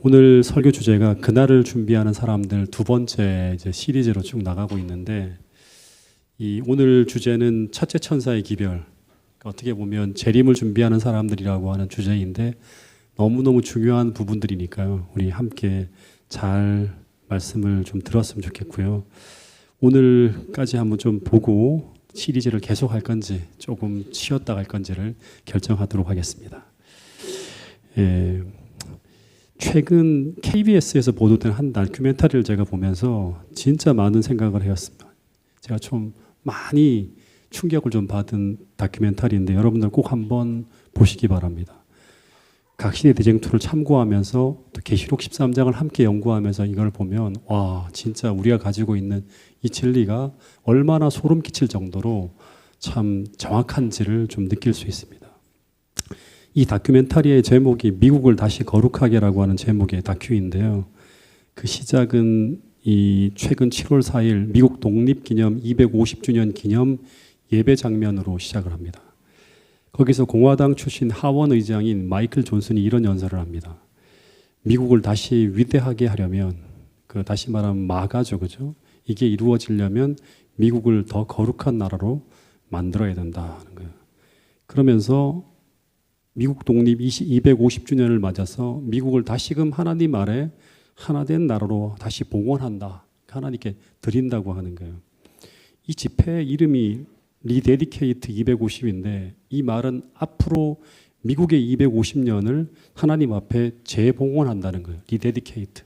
오늘 설교 주제가 그날을 준비하는 사람들 두 번째 이제 시리즈로 쭉 나가고 있는데, 이 오늘 주제는 첫째 천사의 기별, 어떻게 보면 재림을 준비하는 사람들이라고 하는 주제인데 너무너무 중요한 부분들이니까요. 우리 함께 잘 말씀을 좀 들었으면 좋겠고요. 오늘까지 한번 좀 보고 시리즈를 계속 할 건지 조금 쉬었다 갈 건지를 결정하도록 하겠습니다. 최근 KBS에서 보도된 한 다큐멘터리를 제가 보면서 진짜 많은 생각을 해왔습니다. 제가 좀 많이 충격을 좀 받은 다큐멘터리인데 여러분들 꼭 한번 보시기 바랍니다. 각신의 대쟁투를 참고하면서 또 계시록 13장을 함께 연구하면서 이걸 보면 와, 진짜 우리가 가지고 있는 이 진리가 얼마나 소름 끼칠 정도로 참 정확한지를 좀 느낄 수 있습니다. 이 다큐멘터리의 제목이 미국을 다시 거룩하게라고 하는 제목의 다큐인데요. 그 시작은 이 최근 7월 4일 미국 독립기념 250주년 기념 예배 장면으로 시작을 합니다. 거기서 공화당 출신 하원 의장인 마이클 존슨이 이런 연설을 합니다. 미국을 다시 위대하게 하려면, 다시 말하면 마가죠, 그죠? 이게 이루어지려면 미국을 더 거룩한 나라로 만들어야 된다는 거예요. 그러면서 미국 독립 250주년을 맞아서 미국을 다시금 하나님 아래 하나된 나라로 다시 봉헌한다. 하나님께 드린다고 하는 거예요. 이 집회 이름이 리데디케이트 250인데 이 말은 앞으로 미국의 250년을 하나님 앞에 재봉헌한다는 거예요. 리데디케이트.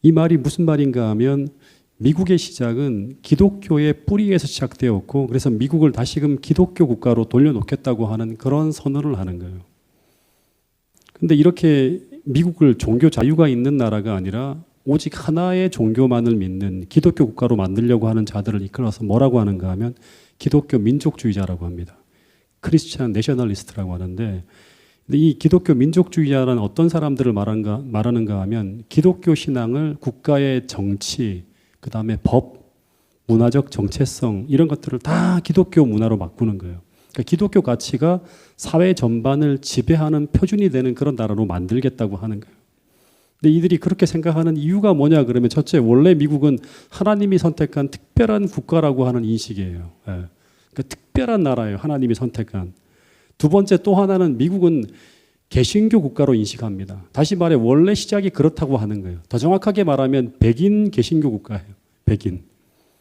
이 말이 무슨 말인가 하면 미국의 시작은 기독교의 뿌리에서 시작되었고 그래서 미국을 다시금 기독교 국가로 돌려놓겠다고 하는 그런 선언을 하는 거예요. 근데 이렇게 미국을 종교 자유가 있는 나라가 아니라 오직 하나의 종교만을 믿는 기독교 국가로 만들려고 하는 자들을 이끌어서 뭐라고 하는가 하면 기독교 민족주의자라고 합니다. 크리스찬 내셔널리스트라고 하는데, 근데 이 기독교 민족주의자라는 어떤 사람들을 말하는가 하면 기독교 신앙을 국가의 정치, 그 다음에 법, 문화적 정체성 이런 것들을 다 기독교 문화로 바꾸는 거예요. 그러니까 기독교 가치가 사회 전반을 지배하는 표준이 되는 그런 나라로 만들겠다고 하는 거예요. 근데 이들이 그렇게 생각하는 이유가 뭐냐 그러면 첫째, 원래 미국은 하나님이 선택한 특별한 국가라고 하는 인식이에요. 그러니까 특별한 나라예요. 하나님이 선택한. 두 번째, 또 하나는 미국은 개신교 국가로 인식합니다. 다시 말해 원래 시작이 그렇다고 하는 거예요. 더 정확하게 말하면 백인 개신교 국가예요. 백인.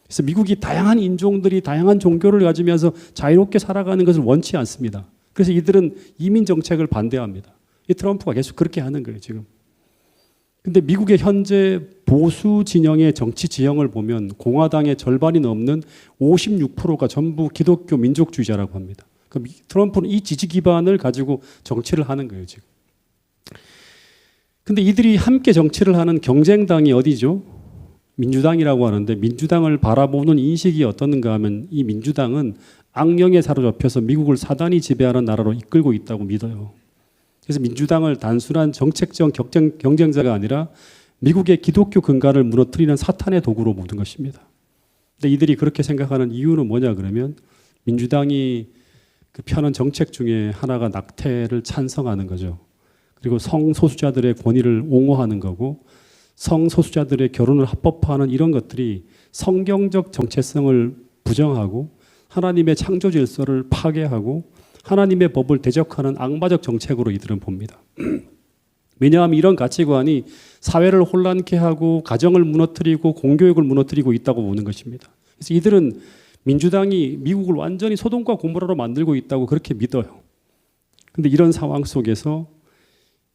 그래서 미국이 다양한 인종들이 다양한 종교를 가지면서 자유롭게 살아가는 것을 원치 않습니다. 그래서 이들은 이민 정책을 반대합니다. 이 트럼프가 계속 그렇게 하는 거예요, 지금. 근데 미국의 현재 보수 진영의 정치 지형을 보면 공화당의 절반이 넘는 56%가 전부 기독교 민족주의자라고 합니다. 그럼 트럼프는 이 지지 기반을 가지고 정치를 하는 거예요, 지금. 근데 이들이 함께 정치를 하는 경쟁당이 어디죠? 민주당이라고 하는데 민주당을 바라보는 인식이 어떻는가 하면 이 민주당은 악령에 사로잡혀서 미국을 사단이 지배하는 나라로 이끌고 있다고 믿어요. 그래서 민주당을 단순한 정책적 경쟁자가 아니라 미국의 기독교 근간을 무너뜨리는 사탄의 도구로 보는 것입니다. 근데 이들이 그렇게 생각하는 이유는 뭐냐 그러면 민주당이 펴는 정책 중에 하나가 낙태를 찬성하는 거죠. 그리고 성소수자들의 권위를 옹호하는 거고 성소수자들의 결혼을 합법화하는 이런 것들이 성경적 정체성을 부정하고 하나님의 창조 질서를 파괴하고 하나님의 법을 대적하는 악마적 정책으로 이들은 봅니다. 왜냐하면 이런 가치관이 사회를 혼란케 하고 가정을 무너뜨리고 공교육을 무너뜨리고 있다고 보는 것입니다. 그래서 이들은 민주당이 미국을 완전히 소돔과 고모라로 만들고 있다고 그렇게 믿어요. 그런데 이런 상황 속에서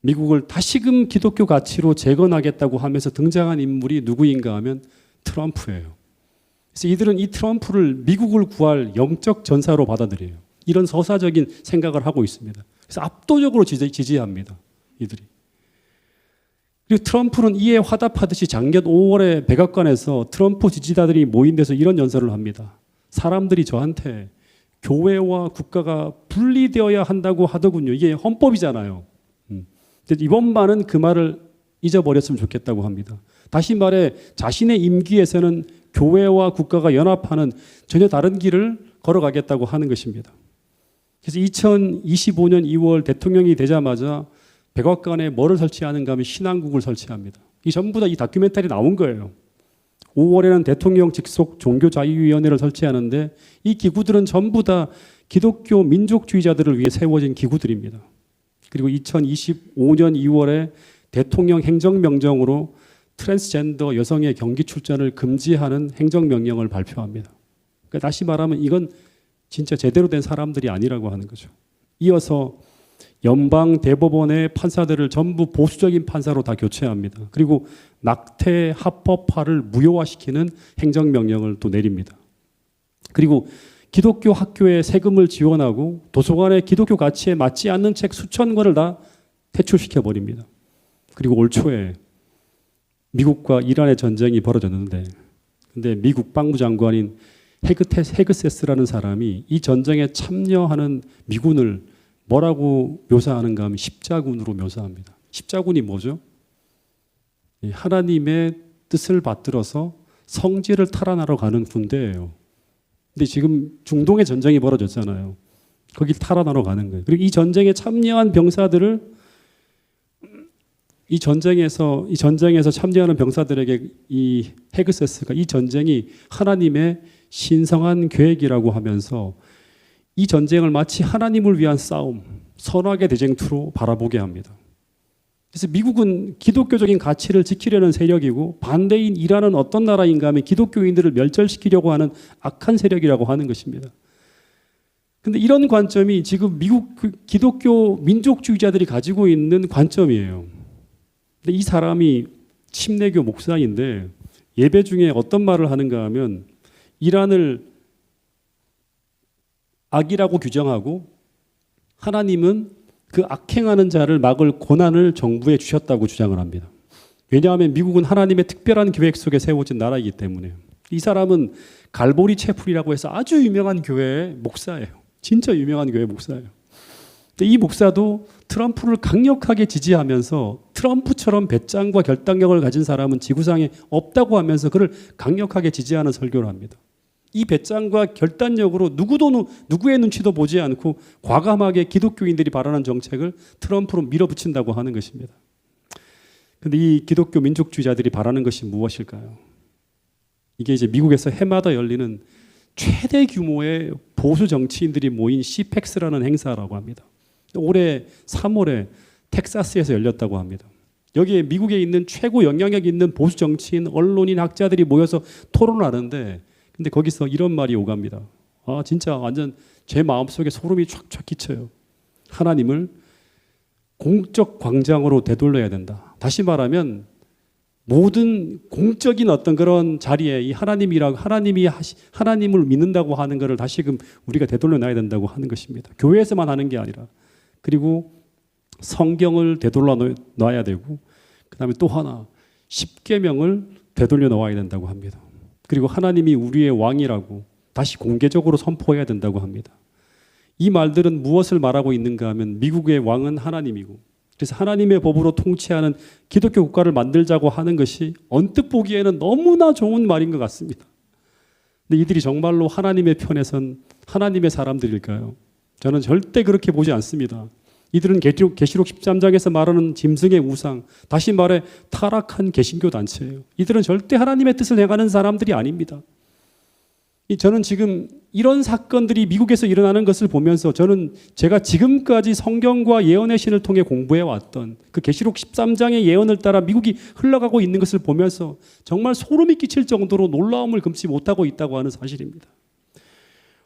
미국을 다시금 기독교 가치로 재건하겠다고 하면서 등장한 인물이 누구인가 하면 트럼프예요. 그래서 이들은 이 트럼프를 미국을 구할 영적 전사로 받아들여요. 이런 서사적인 생각을 하고 있습니다. 그래서 압도적으로 지지합니다, 이들이. 그리고 트럼프는 이에 화답하듯이 작년 5월에 백악관에서 트럼프 지지자들이 모인 데서 이런 연설을 합니다. 사람들이 저한테 교회와 국가가 분리되어야 한다고 하더군요. 이게 헌법이잖아요. 근데 이번만은 그 말을 잊어버렸으면 좋겠다고 합니다. 다시 말해 자신의 임기에서는 교회와 국가가 연합하는 전혀 다른 길을 걸어가겠다고 하는 것입니다. 그래서 2025년 2월 대통령이 되자마자 백악관에 뭐를 설치하는가 하면 신앙국을 설치합니다. 이 전부 다 이 다큐멘터리 나온 거예요. 5월에는 대통령 직속 종교자유위원회를 설치하는데 이 기구들은 전부 다 기독교 민족주의자들을 위해 세워진 기구들입니다. 그리고 2025년 2월에 대통령 행정명령으로 트랜스젠더 여성의 경기 출전을 금지하는 행정명령을 발표합니다. 그러니까 다시 말하면 이건 진짜 제대로 된 사람들이 아니라고 하는 거죠. 이어서 연방 대법원의 판사들을 전부 보수적인 판사로 다 교체합니다. 그리고 낙태 합법화를 무효화시키는 행정명령을 또 내립니다. 그리고 기독교 학교에 세금을 지원하고 도서관에 기독교 가치에 맞지 않는 책 수천 권을 다 퇴출시켜 버립니다. 그리고 올 초에 미국과 이란의 전쟁이 벌어졌는데, 근데 미국 국방부장관인 헤그세스라는 사람이 이 전쟁에 참여하는 미군을 뭐라고 묘사하는가 하면 십자군으로 묘사합니다. 십자군이 뭐죠? 하나님의 뜻을 받들어서 성지를 탈환하러 가는 군대예요. 근데 지금 중동의 전쟁이 벌어졌잖아요. 거길 탈환하러 가는 거예요. 그리고 이 전쟁에 참여한 병사들을 이 전쟁에서 참여하는 병사들에게 이 헤그세스가 이 전쟁이 하나님의 신성한 계획이라고 하면서 이 전쟁을 마치 하나님을 위한 싸움, 선악의 대쟁투로 바라보게 합니다. 그래서 미국은 기독교적인 가치를 지키려는 세력이고 반대인 이란은 어떤 나라인가 하면 기독교인들을 멸절시키려고 하는 악한 세력이라고 하는 것입니다. 그런데 이런 관점이 지금 미국 기독교 민족주의자들이 가지고 있는 관점이에요. 근데 이 사람이 침례교 목사인데 예배 중에 어떤 말을 하는가 하면 이란을 악이라고 규정하고 하나님은 그 악행하는 자를 막을 고난을 정부에 주셨다고 주장을 합니다. 왜냐하면 미국은 하나님의 특별한 계획 속에 세워진 나라이기 때문에. 이 사람은 갈보리 채플이라고 해서 아주 유명한 교회의 목사예요. 진짜 유명한 교회 목사예요. 근데 이 목사도 트럼프를 강력하게 지지하면서 트럼프처럼 배짱과 결단력을 가진 사람은 지구상에 없다고 하면서 그를 강력하게 지지하는 설교를 합니다. 이 배짱과 결단력으로 누구의 눈치도 보지 않고 과감하게 기독교인들이 발언한 정책을 트럼프로 밀어붙인다고 하는 것입니다. 그런데 이 기독교 민족주의자들이 바라는 것이 무엇일까요? 이게 이제 미국에서 해마다 열리는 최대 규모의 보수 정치인들이 모인 CPEC라는 행사라고 합니다. 올해 3월에 텍사스에서 열렸다고 합니다. 여기에 미국에 있는 최고 영향력 있는 보수 정치인, 언론인, 학자들이 모여서 토론을 하는데 근데 거기서 이런 말이 오갑니다. 아, 진짜 완전 제 마음속에 소름이 촥촥 끼쳐요. 하나님을 공적 광장으로 되돌려야 된다. 다시 말하면 모든 공적인 어떤 그런 자리에 이 하나님을 믿는다고 하는 것을 다시금 우리가 되돌려 놔야 된다고 하는 것입니다. 교회에서만 하는 게 아니라. 그리고 성경을 되돌려 놔야 되고 그다음에 또 하나 십계명을 되돌려 놓아야 된다고 합니다. 그리고 하나님이 우리의 왕이라고 다시 공개적으로 선포해야 된다고 합니다. 이 말들은 무엇을 말하고 있는가 하면 미국의 왕은 하나님이고 그래서 하나님의 법으로 통치하는 기독교 국가를 만들자고 하는 것이 언뜻 보기에는 너무나 좋은 말인 것 같습니다. 근데 이들이 정말로 하나님의 편에 선 하나님의 사람들일까요? 저는 절대 그렇게 보지 않습니다. 이들은 계시록 13장에서 말하는 짐승의 우상, 다시 말해 타락한 개신교 단체예요. 이들은 절대 하나님의 뜻을 행하는 사람들이 아닙니다. 저는 지금 이런 사건들이 미국에서 일어나는 것을 보면서 제가 지금까지 성경과 예언의 신을 통해 공부해왔던 그 계시록 13장의 예언을 따라 미국이 흘러가고 있는 것을 보면서 정말 소름이 끼칠 정도로 놀라움을 금치 못하고 있다고 하는 사실입니다.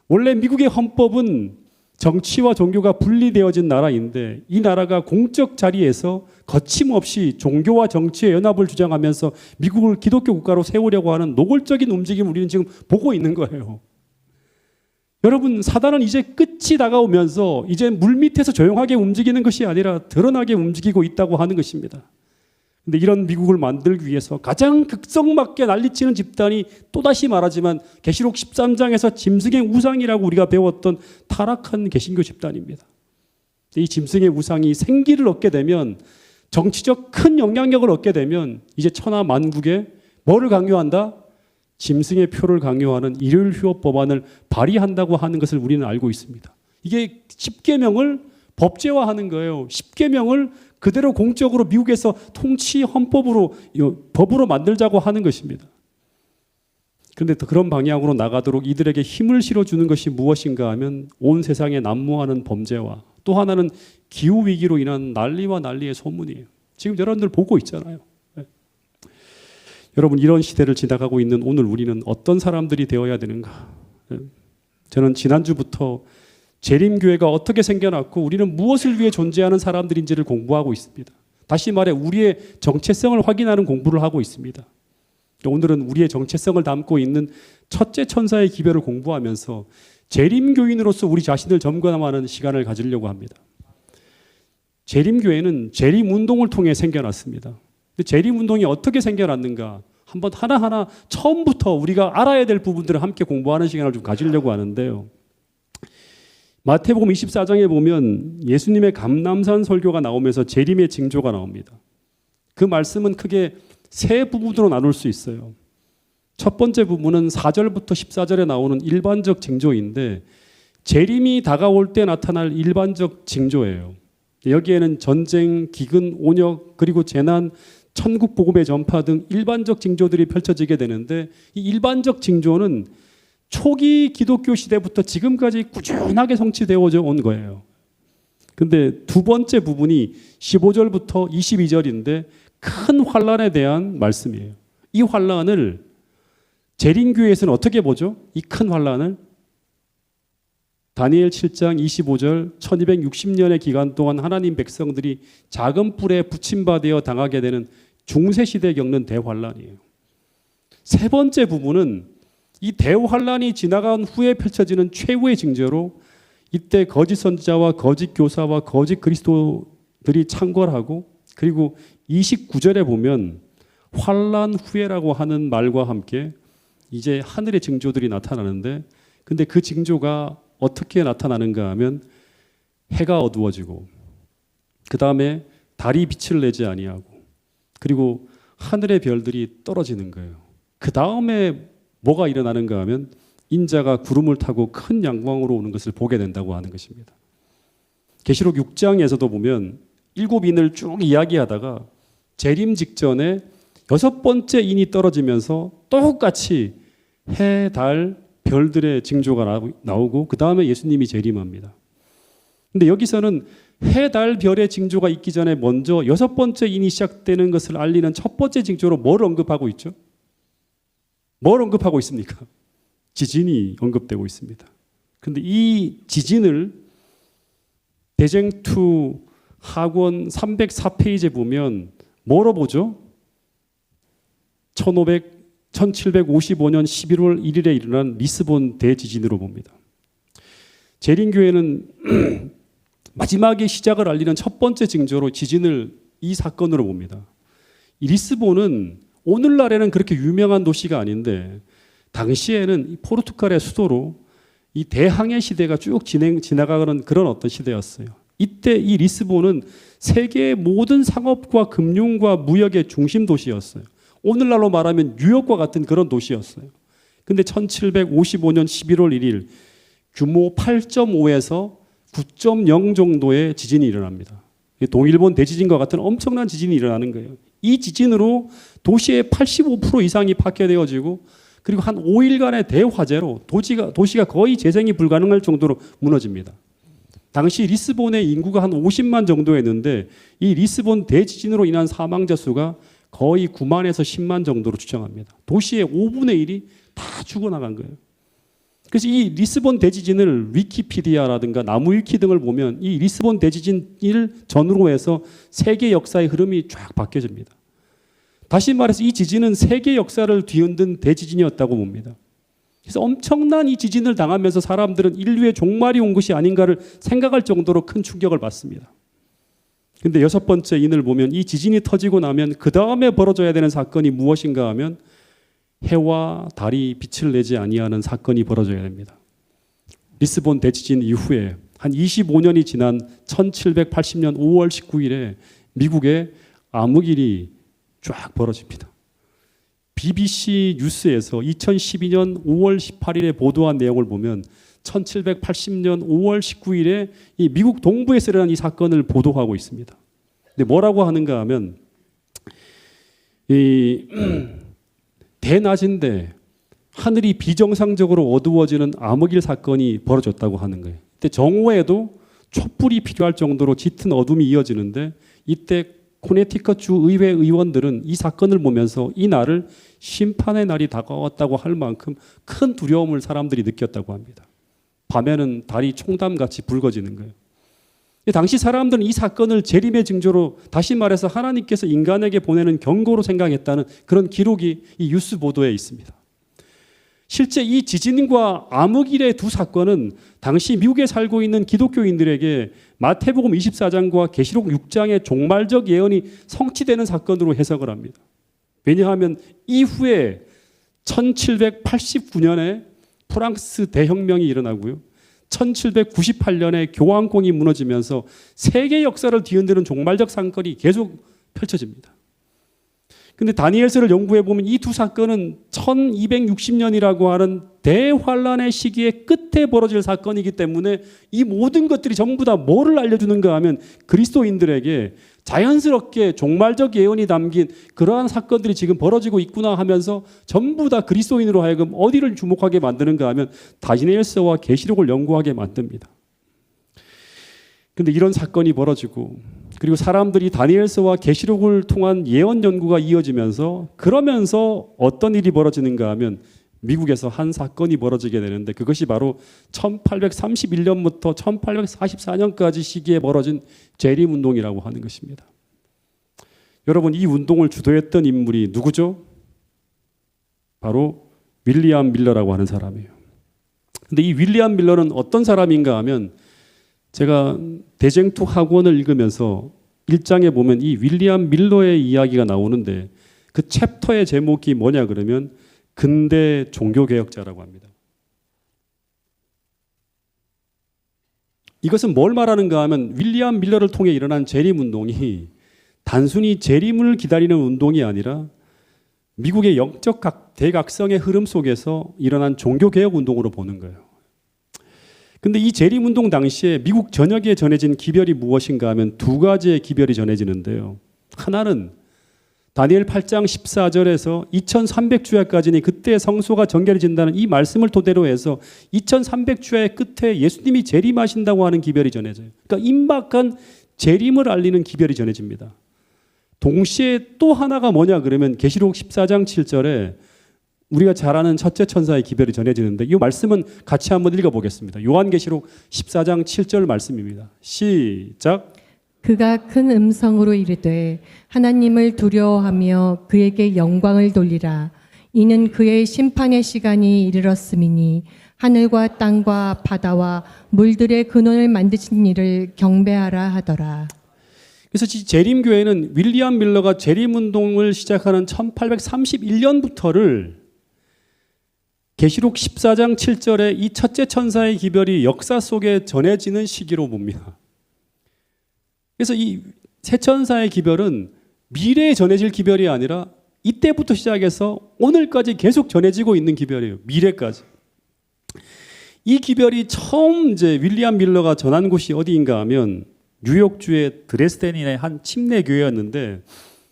원래 미국의 헌법은 정치와 종교가 분리되어진 나라인데 이 나라가 공적 자리에서 거침없이 종교와 정치의 연합을 주장하면서 미국을 기독교 국가로 세우려고 하는 노골적인 움직임을 우리는 지금 보고 있는 거예요. 여러분, 사단은 이제 끝이 다가오면서 이제 물밑에서 조용하게 움직이는 것이 아니라 드러나게 움직이고 있다고 하는 것입니다. 근데 이런 미국을 만들기 위해서 가장 극성맞게 난리치는 집단이 또다시 말하지만 계시록 13장에서 짐승의 우상이라고 우리가 배웠던 타락한 개신교 집단입니다. 이 짐승의 우상이 생기를 얻게 되면 정치적 큰 영향력을 얻게 되면 이제 천하 만국에 뭐를 강요한다? 짐승의 표를 강요하는 일요일 휴업 법안을 발의한다고 하는 것을 우리는 알고 있습니다. 이게 십계명을 법제화하는 거예요. 10계명을 그대로 공적으로 미국에서 통치 헌법으로 법으로 만들자고 하는 것입니다. 그런데 그런 방향으로 나가도록 이들에게 힘을 실어주는 것이 무엇인가 하면 온 세상에 난무하는 범죄와 또 하나는 기후위기로 인한 난리와 난리의 소문이에요. 지금 여러분들 보고 있잖아요. 네. 여러분 이런 시대를 지나가고 있는 오늘 우리는 어떤 사람들이 되어야 되는가? 네. 저는 지난주부터 재림교회가 어떻게 생겨났고 우리는 무엇을 위해 존재하는 사람들인지를 공부하고 있습니다. 다시 말해 우리의 정체성을 확인하는 공부를 하고 있습니다. 오늘은 우리의 정체성을 담고 있는 첫째 천사의 기별을 공부하면서 재림교인으로서 우리 자신을 점검하는 시간을 가지려고 합니다. 재림교회는 재림운동을 통해 생겨났습니다. 근데 재림운동이 어떻게 생겨났는가? 한번 하나하나 처음부터 우리가 알아야 될 부분들을 함께 공부하는 시간을 좀 가지려고 하는데요. 마태복음 24장에 보면 예수님의 감람산 설교가 나오면서 재림의 징조가 나옵니다. 그 말씀은 크게 세 부분으로 나눌 수 있어요. 첫 번째 부분은 4절부터 14절에 나오는 일반적 징조인데 재림이 다가올 때 나타날 일반적 징조예요. 여기에는 전쟁, 기근, 온역, 그리고 재난, 천국 복음의 전파 등 일반적 징조들이 펼쳐지게 되는데 이 일반적 징조는 초기 기독교 시대부터 지금까지 꾸준하게 성취되어져 온 거예요. 근데 두 번째 부분이 15절부터 22절인데 큰 환란에 대한 말씀이에요. 이 환란을 재림교회에서는 어떻게 보죠? 이 큰 환란을 다니엘 7장 25절 1260년의 기간 동안 하나님 백성들이 작은 뿔에 붙임받아 당하게 되는 중세시대에 겪는 대환란이에요. 세 번째 부분은 이 대환란이 지나간 후에 펼쳐지는 최후의 징조로 이때 거짓 선지자와 거짓 교사와 거짓 그리스도들이 창궐하고 그리고 29절에 보면 환란 후에라고 하는 말과 함께 이제 하늘의 징조들이 나타나는데 근데 그 징조가 어떻게 나타나는가 하면 해가 어두워지고 그 다음에 달이 빛을 내지 아니하고 그리고 하늘의 별들이 떨어지는 거예요. 그 다음에 뭐가 일어나는가 하면 인자가 구름을 타고 큰 양광으로 오는 것을 보게 된다고 하는 것입니다. 계시록 6장에서도 보면 7인을 쭉 이야기하다가 재림 직전에 6번째 인이 떨어지면서 똑같이 해, 달, 별들의 징조가 나오고 그 다음에 예수님이 재림합니다. 근데 여기서는 해, 달, 별의 징조가 있기 전에 먼저 6번째 인이 시작되는 것을 알리는 첫 번째 징조로 뭘 언급하고 있죠? 뭘 언급하고 있습니까? 지진이 언급되고 있습니다. 그런데 이 지진을 대쟁투 학원 304페이지에 보면 뭐로 보죠? 1755년 11월 1일에 일어난 리스본 대지진으로 봅니다. 재림교회는 마지막의 시작을 알리는 첫 번째 징조로 지진을 이 사건으로 봅니다. 이 리스본은 오늘날에는 그렇게 유명한 도시가 아닌데 당시에는 이 포르투갈의 수도로 이 대항해 시대가 쭉 지나가는 그런 어떤 시대였어요. 이때 이 리스본은 세계의 모든 상업과 금융과 무역의 중심 도시였어요. 오늘날로 말하면 뉴욕과 같은 그런 도시였어요. 근데 1755년 11월 1일 규모 8.5에서 9.0 정도의 지진이 일어납니다. 동일본 대지진과 같은 엄청난 지진이 일어나는 거예요. 이 지진으로 도시의 85% 이상이 파괴되어지고 그리고 한 5일간의 대화재로 도시가 거의 재생이 불가능할 정도로 무너집니다. 당시 리스본의 인구가 한 50만 정도였는데 이 리스본 대지진으로 인한 사망자 수가 거의 9만에서 10만 정도로 추정합니다. 도시의 5분의 1이 다 죽어나간 거예요. 그래서 이 리스본 대지진을 위키피디아라든가 나무위키 등을 보면 이 리스본 대지진을 전후로 해서 세계 역사의 흐름이 쫙 바뀌어집니다. 다시 말해서 이 지진은 세계 역사를 뒤흔든 대지진이었다고 봅니다. 그래서 엄청난 이 지진을 당하면서 사람들은 인류의 종말이 온 것이 아닌가를 생각할 정도로 큰 충격을 받습니다. 근데 6번째 인을 보면 이 지진이 터지고 나면 그 다음에 벌어져야 되는 사건이 무엇인가 하면 해와 달이 빛을 내지 아니하는 사건이 벌어져야 됩니다. 리스본 대지진 이후에 한 25년이 지난 1780년 5월 19일에 미국에 암흑일이 쫙 벌어집니다. BBC 뉴스에서 2012년 5월 18일에 보도한 내용을 보면 1780년 5월 19일에 이 미국 동부에서 일어난 이 사건을 보도하고 있습니다. 근데 뭐라고 하는가 하면 이 대낮인데 하늘이 비정상적으로 어두워지는 암흑일 사건이 벌어졌다고 하는 거예요. 그때 정오에도 촛불이 필요할 정도로 짙은 어둠이 이어지는데 이때 코네티컷 주 의회 의원들은 이 사건을 보면서 이 날을 심판의 날이 다가왔다고 할 만큼 큰 두려움을 사람들이 느꼈다고 합니다. 밤에는 달이 총담같이 붉어지는 거예요. 당시 사람들은 이 사건을 재림의 징조로, 다시 말해서 하나님께서 인간에게 보내는 경고로 생각했다는 그런 기록이 이 뉴스 보도에 있습니다. 실제 이 지진과 암흑일의 두 사건은 당시 미국에 살고 있는 기독교인들에게 마태복음 24장과 계시록 6장의 종말적 예언이 성취되는 사건으로 해석을 합니다. 왜냐하면 이후에 1789년에 프랑스 대혁명이 일어나고요. 1798년에 교황궁이 무너지면서 세계 역사를 뒤흔드는 종말적 사건이 계속 펼쳐집니다. 근데 다니엘서를 연구해 보면 이 두 사건은 1260년이라고 하는 대환란의 시기의 끝에 벌어질 사건이기 때문에 이 모든 것들이 전부 다 뭐를 알려주는가 하면 그리스도인들에게 자연스럽게 종말적 예언이 담긴 그러한 사건들이 지금 벌어지고 있구나 하면서 전부 다 그리스도인으로 하여금 어디를 주목하게 만드는가 하면 다니엘서와 계시록을 연구하게 만듭니다. 근데 이런 사건이 벌어지고 그리고 사람들이 다니엘서와 계시록을 통한 예언 연구가 이어지면서 그러면서 어떤 일이 벌어지는가 하면 미국에서 한 사건이 벌어지게 되는데 그것이 바로 1831년부터 1844년까지 시기에 벌어진 재림운동이라고 하는 것입니다. 여러분, 이 운동을 주도했던 인물이 누구죠? 바로 윌리엄 밀러라고 하는 사람이에요. 근데 이 윌리엄 밀러는 어떤 사람인가 하면 제가 대쟁투 학원을 읽으면서 1장에 보면 이 윌리엄 밀러의 이야기가 나오는데 그 챕터의 제목이 뭐냐 그러면 근대 종교개혁자라고 합니다. 이것은 뭘 말하는가 하면 윌리엄 밀러를 통해 일어난 재림운동이 단순히 재림을 기다리는 운동이 아니라 미국의 영적 대각성의 흐름 속에서 일어난 종교개혁 운동으로 보는 거예요. 근데 이 재림운동 당시에 미국 전역에 전해진 기별이 무엇인가 하면 두 가지의 기별이 전해지는데요. 하나는 다니엘 8장 14절에서 2300주야까지니 그때 성소가 정결해진다는 이 말씀을 토대로 해서 2300주야의 끝에 예수님이 재림하신다고 하는 기별이 전해져요. 그러니까 임박한 재림을 알리는 기별이 전해집니다. 동시에 또 하나가 뭐냐 그러면 계시록 14장 7절에 우리가 잘 아는 첫째 천사의 기별이 전해지는데 이 말씀은 같이 한번 읽어보겠습니다. 요한계시록 14장 7절 말씀입니다. 시작. 그가 큰 음성으로 이르되 하나님을 두려워하며 그에게 영광을 돌리라. 이는 그의 심판의 시간이 이르렀음이니 하늘과 땅과 바다와 물들의 근원을 만드신 이를 경배하라 하더라. 그래서 재림교회는 윌리엄 밀러가 재림운동을 시작하는 1831년부터를 계시록 14장 7절에 이 첫째 천사의 기별이 역사 속에 전해지는 시기로 봅니다. 그래서 이 새 천사의 기별은 미래에 전해질 기별이 아니라 이때부터 시작해서 오늘까지 계속 전해지고 있는 기별이에요. 미래까지. 이 기별이 처음 이제 윌리엄 밀러가 전한 곳이 어디인가 하면 뉴욕주의 드레스덴의 한 침례 교회였는데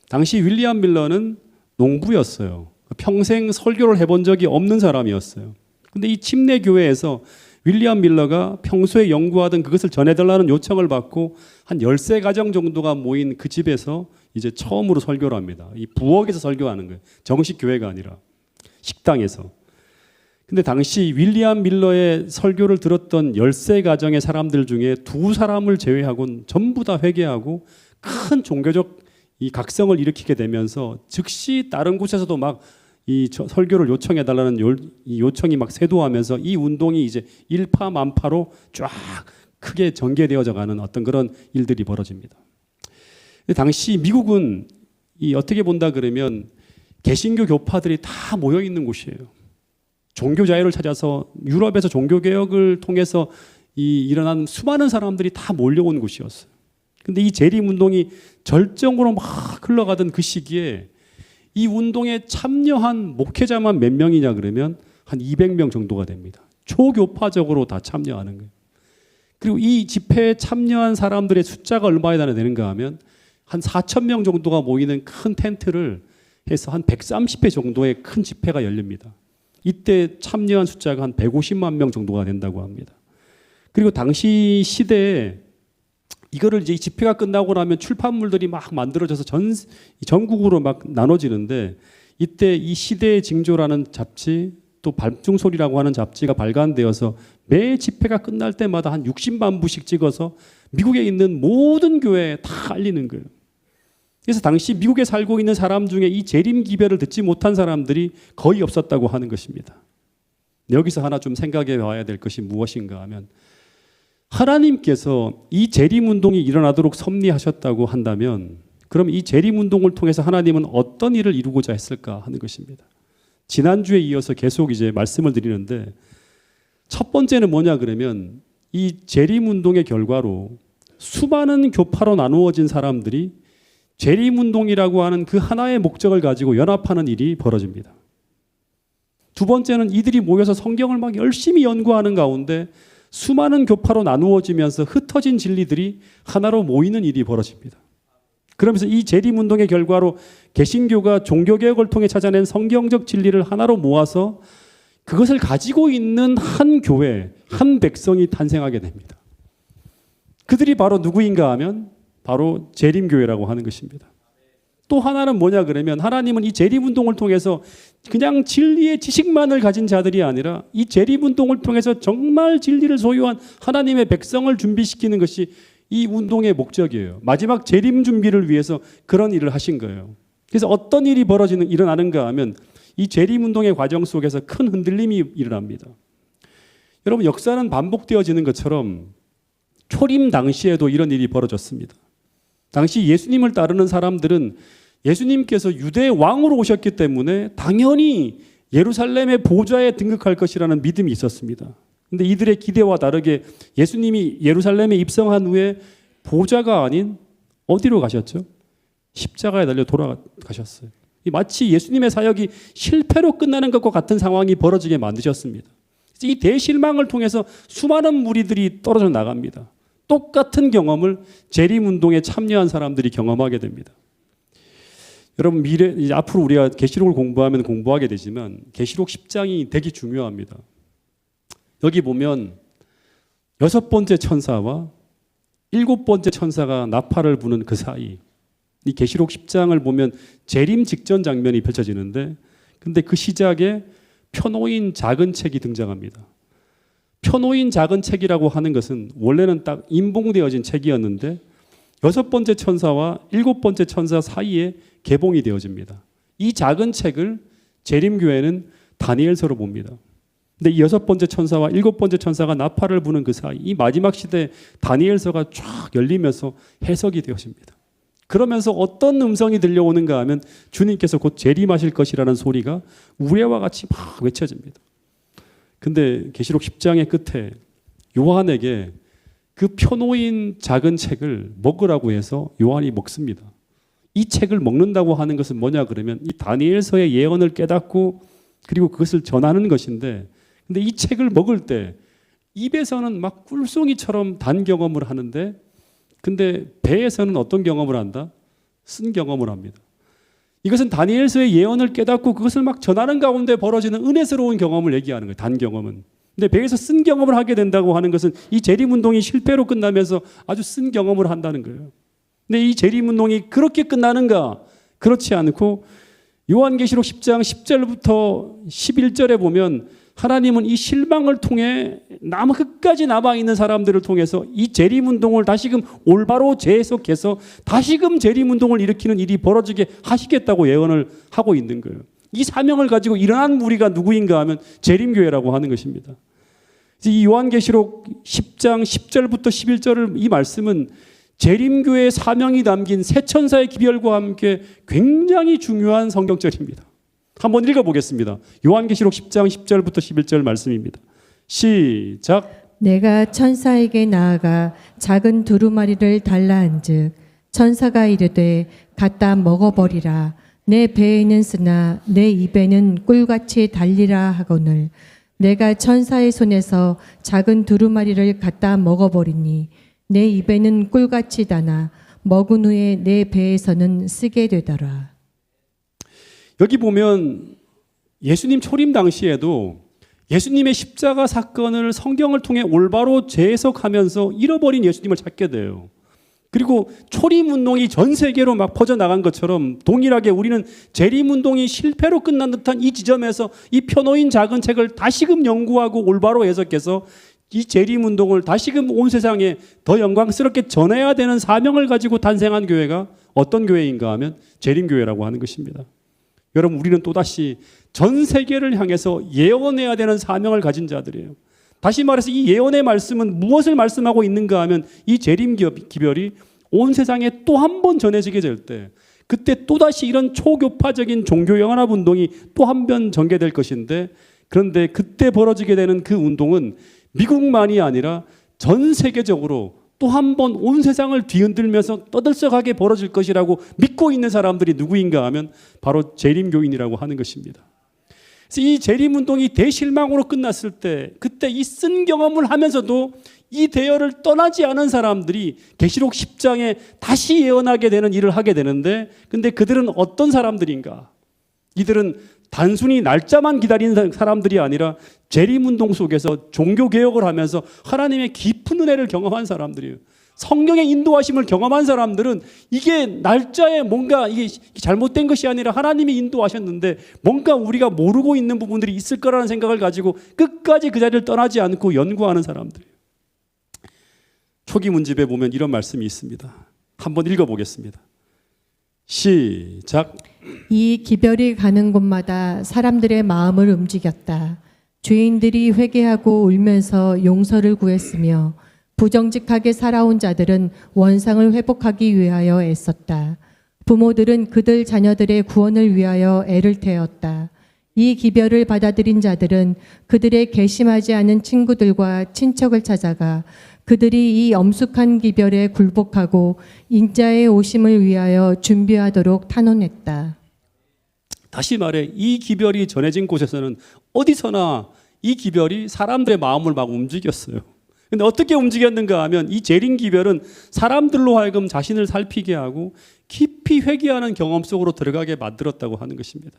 당시 윌리엄 밀러는 농부였어요. 평생 설교를 해본 적이 없는 사람이었어요. 근데 이 침례 교회에서 윌리엄 밀러가 평소에 연구하던 그것을 전해달라는 요청을 받고 한 13가정 정도가 모인 그 집에서 이제 처음으로 설교를 합니다. 이 부엌에서 설교하는 거예요. 정식 교회가 아니라 식당에서. 근데 당시 윌리엄 밀러의 설교를 들었던 13가정의 사람들 중에 2사람을 제외하고는 전부 다 회개하고 큰 종교적 이 각성을 일으키게 되면서 즉시 다른 곳에서도 막 이 설교를 요청해달라는 이 요청이 막 쇄도하면서 이 운동이 이제 일파만파로 쫙 크게 전개되어져 가는 어떤 그런 일들이 벌어집니다. 당시 미국은 이 어떻게 본다 그러면 개신교 교파들이 다 모여 있는 곳이에요. 종교 자유를 찾아서 유럽에서 종교 개혁을 통해서 일어난 수많은 사람들이 다 몰려온 곳이었어요. 근데 이 재림 운동이 절정으로 막 흘러가던 그 시기에 이 운동에 참여한 목회자만 몇 명이냐 그러면 한 200명 정도가 됩니다. 초교파적으로 다 참여하는 거예요. 그리고 이 집회에 참여한 사람들의 숫자가 얼마나 되는가 하면 한 4,000명 정도가 모이는 큰 텐트를 해서 한 130회 정도의 큰 집회가 열립니다. 이때 참여한 숫자가 한 150만 명 정도가 된다고 합니다. 그리고 당시 시대에 이거를 이제 집회가 끝나고 나면 출판물들이 막 만들어져서 전국으로 막 나눠지는데, 이때 이 시대의 징조라는 잡지, 또 밤중소리라고 하는 잡지가 발간되어서 매 집회가 끝날 때마다 한 60만 부씩 찍어서 미국에 있는 모든 교회에 다 알리는 거예요. 그래서 당시 미국에 살고 있는 사람 중에 이 재림 기별을 듣지 못한 사람들이 거의 없었다고 하는 것입니다. 여기서 하나 좀 생각해 봐야 될 것이 무엇인가 하면, 하나님께서 이 재림운동이 일어나도록 섭리하셨다고 한다면 그럼 이 재림운동을 통해서 하나님은 어떤 일을 이루고자 했을까 하는 것입니다. 지난주에 이어서 계속 이제 말씀을 드리는데, 첫 번째는 뭐냐 그러면 이 재림운동의 결과로 수많은 교파로 나누어진 사람들이 재림운동이라고 하는 그 하나의 목적을 가지고 연합하는 일이 벌어집니다. 두 번째는 이들이 모여서 성경을 막 열심히 연구하는 가운데 수많은 교파로 나누어지면서 흩어진 진리들이 하나로 모이는 일이 벌어집니다. 그러면서 이 재림운동의 결과로 개신교가 종교개혁을 통해 찾아낸 성경적 진리를 하나로 모아서 그것을 가지고 있는 한 교회, 한 백성이 탄생하게 됩니다. 그들이 바로 누구인가 하면 바로 재림교회라고 하는 것입니다. 또 하나는 뭐냐 그러면, 하나님은 이 재림운동을 통해서 그냥 진리의 지식만을 가진 자들이 아니라 이 재림운동을 통해서 정말 진리를 소유한 하나님의 백성을 준비시키는 것이 이 운동의 목적이에요. 마지막 재림 준비를 위해서 그런 일을 하신 거예요. 그래서 어떤 일이 일어나는가 하면 이 재림운동의 과정 속에서 큰 흔들림이 일어납니다. 여러분, 역사는 반복되어지는 것처럼 초림 당시에도 이런 일이 벌어졌습니다. 당시 예수님을 따르는 사람들은 예수님께서 유대 왕으로 오셨기 때문에 당연히 예루살렘의 보좌에 등극할 것이라는 믿음이 있었습니다. 그런데 이들의 기대와 다르게 예수님이 예루살렘에 입성한 후에 보좌가 아닌 어디로 가셨죠? 십자가에 달려 돌아가셨어요. 마치 예수님의 사역이 실패로 끝나는 것과 같은 상황이 벌어지게 만드셨습니다. 이 대실망을 통해서 수많은 무리들이 떨어져 나갑니다. 똑같은 경험을 재림운동에 참여한 사람들이 경험하게 됩니다. 여러분, 이제 앞으로 우리가 계시록을 공부하면 공부하게 되지만 계시록 10장이 되게 중요합니다. 여기 보면 6번째 천사와 7번째 천사가 나팔을 부는 그 사이, 이 계시록 10장을 보면 재림 직전 장면이 펼쳐지는데, 근데 그 시작에 펴놓인 작은 책이 등장합니다. 펴놓인 작은 책이라고 하는 것은 원래는 딱 인봉되어진 책이었는데 6번째 천사와 7번째 천사 사이에 개봉이 되어집니다. 이 작은 책을 재림교회는 다니엘서로 봅니다. 근데 이 6번째 천사와 7번째 천사가 나팔을 부는 그 사이, 이 마지막 시대에 다니엘서가 쫙 열리면서 해석이 되어집니다. 그러면서 어떤 음성이 들려오는가 하면 주님께서 곧 재림하실 것이라는 소리가 우레와 같이 막 외쳐집니다. 근데 계시록 10장의 끝에 요한에게 그 펴놓인 작은 책을 먹으라고 해서 요한이 먹습니다. 이 책을 먹는다고 하는 것은 뭐냐 그러면 이 다니엘서의 예언을 깨닫고 그리고 그것을 전하는 것인데, 근데 이 책을 먹을 때 입에서는 막 꿀송이처럼 단 경험을 하는데, 근데 배에서는 어떤 경험을 한다? 쓴 경험을 합니다. 이것은 다니엘서의 예언을 깨닫고 그것을 막 전하는 가운데 벌어지는 은혜스러운 경험을 얘기하는 거예요. 단 경험은. 근데 배에서 쓴 경험을 하게 된다고 하는 것은 이 재림운동이 실패로 끝나면서 아주 쓴 경험을 한다는 거예요. 근데 이 재림운동이 그렇게 끝나는가? 그렇지 않고 요한계시록 10장 10절부터 11절에 보면 하나님은 이 실망을 통해 끝까지 남아있는 사람들을 통해서 이 재림운동을 다시금 올바로 재해석해서 다시금 재림운동을 일으키는 일이 벌어지게 하시겠다고 예언을 하고 있는 거예요. 이 사명을 가지고 일어난 무리가 누구인가 하면 재림교회라고 하는 것입니다. 이 요한계시록 10장 10절부터 11절을 이 말씀은 재림교회의 사명이 담긴 새 천사의 기별과 함께 굉장히 중요한 성경절입니다. 한번 읽어보겠습니다. 요한계시록 10장 10절부터 11절 말씀입니다. 시작. 내가 천사에게 나아가 작은 두루마리를 달라 한즉 천사가 이르되 갖다 먹어버리라. 내 배에는 쓰나 내 입에는 꿀같이 달리라 하거늘 내가 천사의 손에서 작은 두루마리를 갖다 먹어버리니 내 입에는 꿀같이 다나 먹은 후에 내 배에서는 쓰게 되더라. 여기 보면 예수님 초림 당시에도 예수님의 십자가 사건을 성경을 통해 올바로 재해석하면서 잃어버린 예수님을 찾게 돼요. 그리고 초림운동이 전 세계로 막 퍼져나간 것처럼 동일하게 우리는 재림운동이 실패로 끝난 듯한 이 지점에서 이 펴놓인 작은 책을 다시금 연구하고 올바로 해석해서 이 재림운동을 다시금 온 세상에 더 영광스럽게 전해야 되는 사명을 가지고 탄생한 교회가 어떤 교회인가 하면 재림교회라고 하는 것입니다. 여러분, 우리는 또다시 전 세계를 향해서 예언해야 되는 사명을 가진 자들이에요. 다시 말해서 이 예언의 말씀은 무엇을 말씀하고 있는가 하면 이 재림 기별이 온 세상에 또 한 번 전해지게 될 때 그때 또다시 이런 초교파적인 종교연합 운동이 또 한 번 전개될 것인데, 그런데 그때 벌어지게 되는 그 운동은 미국만이 아니라 전 세계적으로 또 한 번 온 세상을 뒤흔들면서 떠들썩하게 벌어질 것이라고 믿고 있는 사람들이 누구인가 하면 바로 재림교인이라고 하는 것입니다. 그래서 이 재림운동이 대실망으로 끝났을 때 그때 이 쓴 경험을 하면서도 이 대열을 떠나지 않은 사람들이 계시록 10장에 다시 예언하게 되는 일을 하게 되는데, 근데 그들은 어떤 사람들인가? 이들은 단순히 날짜만 기다리는 사람들이 아니라 재림운동 속에서 종교개혁을 하면서 하나님의 깊은 은혜를 경험한 사람들이에요. 성령의 인도하심을 경험한 사람들은 이게 날짜에 뭔가 이게 잘못된 것이 아니라 하나님이 인도하셨는데 뭔가 우리가 모르고 있는 부분들이 있을 거라는 생각을 가지고 끝까지 그 자리를 떠나지 않고 연구하는 사람들이에요. 초기 문집에 보면 이런 말씀이 있습니다. 한번 읽어보겠습니다. 시작. 이 기별이 가는 곳마다 사람들의 마음을 움직였다. 죄인들이 회개하고 울면서 용서를 구했으며 부정직하게 살아온 자들은 원상을 회복하기 위하여 애썼다. 부모들은 그들 자녀들의 구원을 위하여 애를 태웠다. 이 기별을 받아들인 자들은 그들의 괘씸하지 않은 친구들과 친척을 찾아가 그들이 이 엄숙한 기별에 굴복하고 인자의 오심을 위하여 준비하도록 탄원했다. 다시 말해 이 기별이 전해진 곳에서는 어디서나 이 기별이 사람들의 마음을 막 움직였어요. 근데 어떻게 움직였는가 하면 이 재림 기별은 사람들로 하여금 자신을 살피게 하고 깊이 회개하는 경험 속으로 들어가게 만들었다고 하는 것입니다.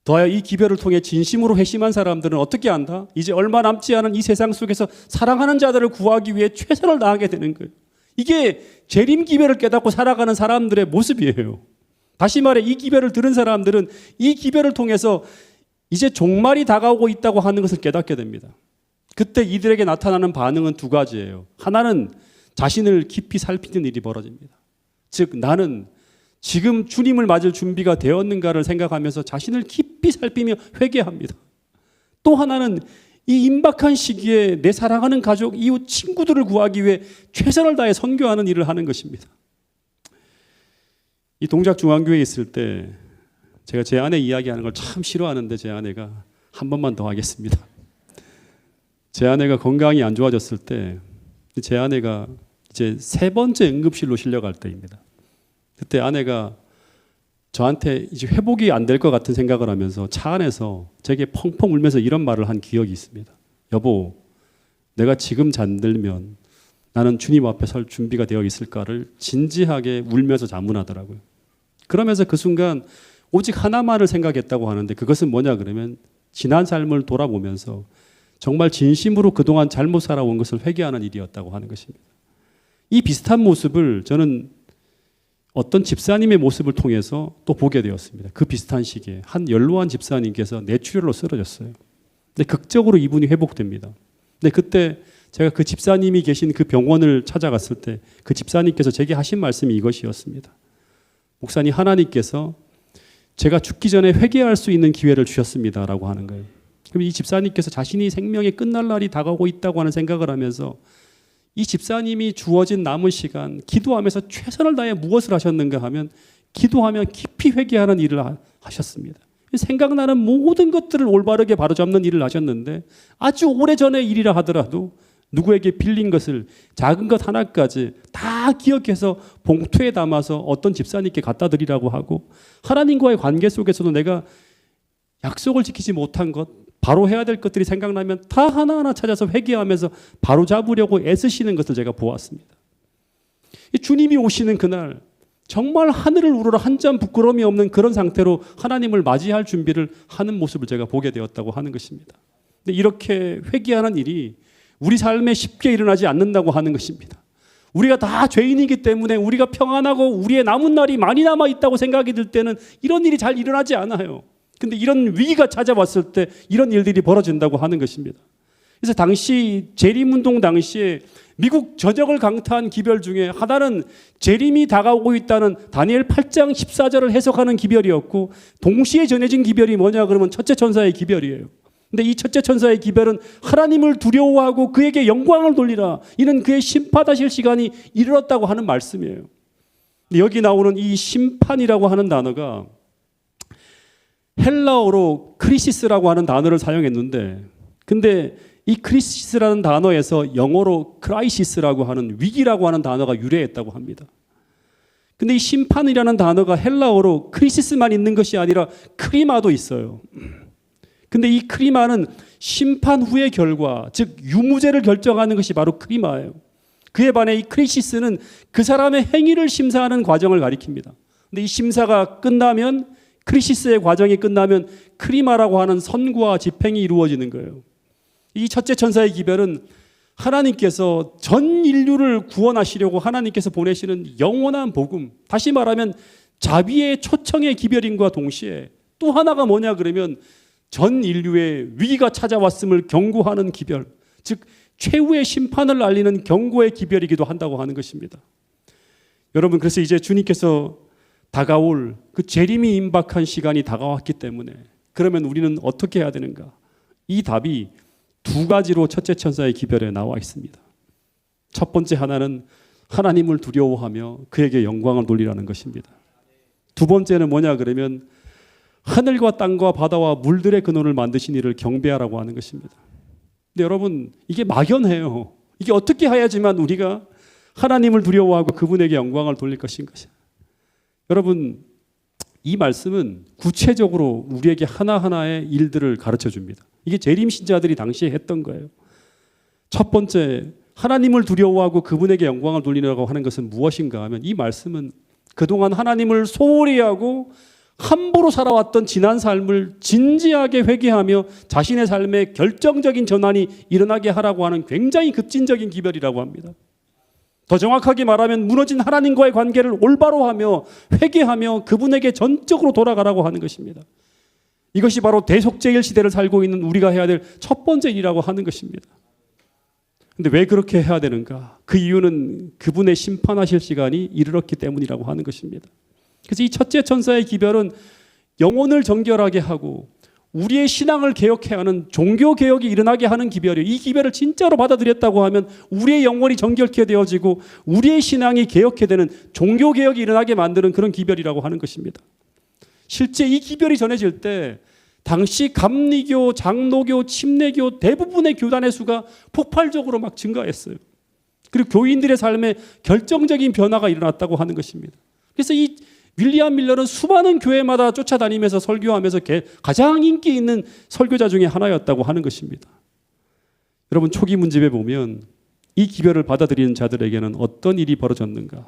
더하여 이 기별을 통해 진심으로 회심한 사람들은 어떻게 한다? 이제 얼마 남지 않은 이 세상 속에서 사랑하는 자들을 구하기 위해 최선을 다하게 되는 거예요. 이게 재림 기별을 깨닫고 살아가는 사람들의 모습이에요. 다시 말해 이 기별을 들은 사람들은 이 기별을 통해서 이제 종말이 다가오고 있다고 하는 것을 깨닫게 됩니다. 그때 이들에게 나타나는 반응은 두 가지예요. 하나는 자신을 깊이 살피는 일이 벌어집니다. 즉 나는 지금 주님을 맞을 준비가 되었는가를 생각하면서 자신을 깊이 살피며 회개합니다. 또 하나는 이 임박한 시기에 내 사랑하는 가족, 이웃, 친구들을 구하기 위해 최선을 다해 선교하는 일을 하는 것입니다. 이 동작중앙교회에 있을 때 제가 제 아내 이야기하는 걸 참 싫어하는데 제 아내가 한 번만 더 하겠습니다. 제 아내가 건강이 안 좋아졌을 때 제 아내가 이제 3번째 응급실로 실려갈 때입니다. 그때 아내가 저한테 이제 회복이 안 될 것 같은 생각을 하면서 차 안에서 제게 펑펑 울면서 이런 말을 한 기억이 있습니다. 여보, 내가 지금 잠들면 나는 주님 앞에 설 준비가 되어 있을까를 진지하게 울면서 자문하더라고요. 그러면서 그 순간 오직 하나만을 생각했다고 하는데 그것은 뭐냐 그러면 지난 삶을 돌아보면서 정말 진심으로 그동안 잘못 살아온 것을 회개하는 일이었다고 하는 것입니다. 이 비슷한 모습을 저는 어떤 집사님의 모습을 통해서 또 보게 되었습니다. 그 비슷한 시기에 한 연로한 집사님께서 뇌출혈로 쓰러졌어요. 근데 극적으로 이분이 회복됩니다. 근데 그때 제가 그 집사님이 계신 그 병원을 찾아갔을 때 그 집사님께서 제게 하신 말씀이 이것이었습니다. 목사님, 하나님께서 제가 죽기 전에 회개할 수 있는 기회를 주셨습니다라고 하는 거예요. 그럼 이 집사님께서 자신이 생명의 끝날 날이 다가오고 있다고 하는 생각을 하면서 이 집사님이 주어진 남은 시간 기도하면서 최선을 다해 무엇을 하셨는가 하면 기도하며 깊이 회개하는 일을 하셨습니다. 생각나는 모든 것들을 올바르게 바로잡는 일을 하셨는데 아주 오래전의 일이라 하더라도 누구에게 빌린 것을 작은 것 하나까지 다 기억해서 봉투에 담아서 어떤 집사님께 갖다 드리라고 하고, 하나님과의 관계 속에서도 내가 약속을 지키지 못한 것, 바로 해야 될 것들이 생각나면 다 하나하나 찾아서 회개하면서 바로 잡으려고 애쓰시는 것을 제가 보았습니다. 주님이 오시는 그날 정말 하늘을 우러러 한 점 부끄러움이 없는 그런 상태로 하나님을 맞이할 준비를 하는 모습을 제가 보게 되었다고 하는 것입니다. 근데 이렇게 회개하는 일이 우리 삶에 쉽게 일어나지 않는다고 하는 것입니다. 우리가 다 죄인이기 때문에 우리가 평안하고 우리의 남은 날이 많이 남아 있다고 생각이 들 때는 이런 일이 잘 일어나지 않아요. 근데 이런 위기가 찾아왔을 때 이런 일들이 벌어진다고 하는 것입니다. 그래서 당시 재림운동 당시에 미국 전역을 강타한 기별 중에 하나는 재림이 다가오고 있다는 다니엘 8장 14절을 해석하는 기별이었고, 동시에 전해진 기별이 뭐냐 그러면 첫째 천사의 기별이에요. 근데 이 첫째 천사의 기별은 하나님을 두려워하고 그에게 영광을 돌리라, 이는 그의 심판하실 시간이 이르렀다고 하는 말씀이에요. 근데 여기 나오는 이 심판이라고 하는 단어가 헬라어로 크리시스라고 하는 단어를 사용했는데, 근데 이 크리시스라는 단어에서 영어로 크라이시스라고 하는 위기라고 하는 단어가 유래했다고 합니다. 근데 이 심판이라는 단어가 헬라어로 크리시스만 있는 것이 아니라 크리마도 있어요. 근데 이 크리마는 심판 후의 결과, 즉 유무죄를 결정하는 것이 바로 크리마예요. 그에 반해 이 크리시스는 그 사람의 행위를 심사하는 과정을 가리킵니다. 근데 이 심사가 끝나면, 크리시스의 과정이 끝나면 크리마라고 하는 선고와 집행이 이루어지는 거예요. 이 첫째 천사의 기별은 하나님께서 전 인류를 구원하시려고 하나님께서 보내시는 영원한 복음, 다시 말하면 자비의 초청의 기별인과 동시에 또 하나가 뭐냐 그러면 전 인류의 위기가 찾아왔음을 경고하는 기별, 즉 최후의 심판을 알리는 경고의 기별이기도 한다고 하는 것입니다. 여러분, 그래서 이제 주님께서 다가올 그 재림이 임박한 시간이 다가왔기 때문에 그러면 우리는 어떻게 해야 되는가? 이 답이 두 가지로 첫째 천사의 기별에 나와 있습니다. 첫 번째 하나는 하나님을 두려워하며 그에게 영광을 돌리라는 것입니다. 두 번째는 뭐냐 그러면 하늘과 땅과 바다와 물들의 근원을 만드신 이를 경배하라고 하는 것입니다. 근데 여러분, 이게 막연해요. 이게 어떻게 해야지만 우리가 하나님을 두려워하고 그분에게 영광을 돌릴 것인가? 여러분, 이 말씀은 구체적으로 우리에게 하나하나의 일들을 가르쳐 줍니다. 이게 재림 신자들이 당시에 했던 거예요. 첫 번째, 하나님을 두려워하고 그분에게 영광을 돌리라고 하는 것은 무엇인가 하면, 이 말씀은 그동안 하나님을 소홀히 하고 함부로 살아왔던 지난 삶을 진지하게 회개하며 자신의 삶에 결정적인 전환이 일어나게 하라고 하는 굉장히 급진적인 기별이라고 합니다. 더 정확하게 말하면 무너진 하나님과의 관계를 올바로 하며 회개하며 그분에게 전적으로 돌아가라고 하는 것입니다. 이것이 바로 대속죄일 시대를 살고 있는 우리가 해야 될 첫 번째 일이라고 하는 것입니다. 근데 왜 그렇게 해야 되는가? 그 이유는 그분의 심판하실 시간이 이르렀기 때문이라고 하는 것입니다. 그래서 이 첫째 천사의 기별은 영혼을 정결하게 하고 우리의 신앙을 개혁해야 하는 종교개혁이 일어나게 하는 기별이에요. 이 기별을 진짜로 받아들였다고 하면 우리의 영혼이 정결케 되어지고 우리의 신앙이 개혁해 되는 종교개혁이 일어나게 만드는 그런 기별이라고 하는 것입니다. 실제 이 기별이 전해질 때 당시 감리교, 장로교, 침례교 대부분의 교단의 수가 폭발적으로 막 증가했어요. 그리고 교인들의 삶에 결정적인 변화가 일어났다고 하는 것입니다. 그래서 이 윌리엄 밀러는 수많은 교회마다 쫓아다니면서 설교하면서 가장 인기 있는 설교자 중에 하나였다고 하는 것입니다. 여러분, 초기 문집에 보면 이 기별을 받아들이는 자들에게는 어떤 일이 벌어졌는가?